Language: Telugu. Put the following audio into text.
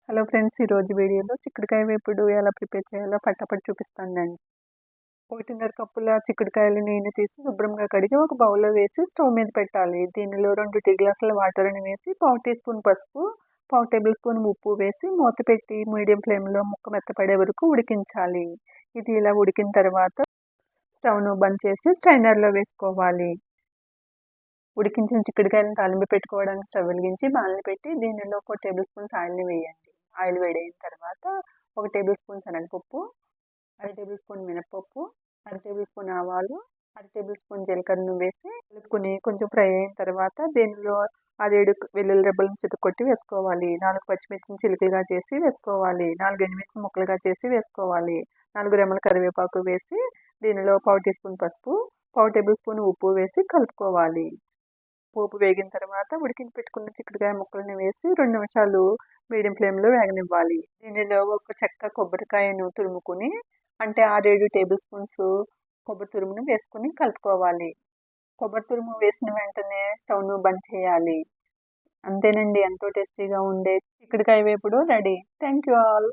హలో ఫ్రెండ్స్, ఈరోజు వీడియోలో చిక్కుడుకాయ వేపుడు ఎలా ప్రిపేర్ చేయాలో పట్టాపట్టి చూపిస్తానండి. 1.5 కప్పుల చిక్కుడుకాయలు నేను తీసి శుభ్రంగా కడిగి ఒక బౌల్లో వేసి స్టవ్ మీద పెట్టాలి. దీనిలో 2 టీ గ్లాసుల వాటర్ని వేసి 1/2 టీ స్పూన్ పసుపు, 1/2 టేబుల్ స్పూన్ ఉప్పు వేసి మూత పెట్టి మీడియం ఫ్లేమ్లో ముక్క మెత్తపడే వరకు ఉడికించాలి. ఇది ఇలా ఉడికిన తర్వాత స్టవ్ను బంద్ చేసి స్ట్రైనర్లో వేసుకోవాలి. ఉడికించిన చిక్కుడుకాయలను తాలింపు పెట్టుకోవడానికి స్టవ్ వెలిగించి బాణలి పెట్టి దీనిలో 1 టేబుల్ స్పూన్స్ ఆయిల్ని వేయండి. ఆయిల్ వేడైన తర్వాత 1 టేబుల్ స్పూన్ శనగపప్పు, 1/2 టేబుల్ స్పూన్ మినపప్పు, 1/2 టేబుల్ స్పూన్ ఆవాలు, 1/2 టేబుల్ స్పూన్ జీలకర్రను వేసి కలుపుకొని కొంచెం ఫ్రై అయిన తర్వాత దీనిలో 6-7 వెల్లుల్లి రెబ్బలను చితకొట్టి వేసుకోవాలి. 4 పచ్చిమిర్చిని చిలుకలుగా చేసి వేసుకోవాలి. 4 ఎండుమిర్చి ముక్కలుగా చేసి వేసుకోవాలి. 4 రెమ్మల కరివేపాకు వేసి దీనిలో 1/2 టీ స్పూన్ పసుపు, 1/2 టేబుల్ స్పూన్ ఉప్పు వేసి కలుపుకోవాలి. పోపు వేగిన తర్వాత ఉడికించి పెట్టుకున్న చిక్కుడుకాయ ముక్కలను వేసి 2 నిమిషాలు మీడియం ఫ్లేమ్లో వేగనివ్వాలి. దీనిలో ఒక చెక్క కొబ్బరికాయను తురుముకుని అంటే 6-7 టేబుల్ స్పూన్స్ కొబ్బరి తురుమును వేసుకుని కలుపుకోవాలి. కొబ్బరి తురుము వేసిన వెంటనే స్టవ్ను బంద్ చేయాలి. అంతేనండి, ఎంతో టేస్టీగా ఉండే చిక్కుడుకాయ వేపుడు రెడీ. Thank you all.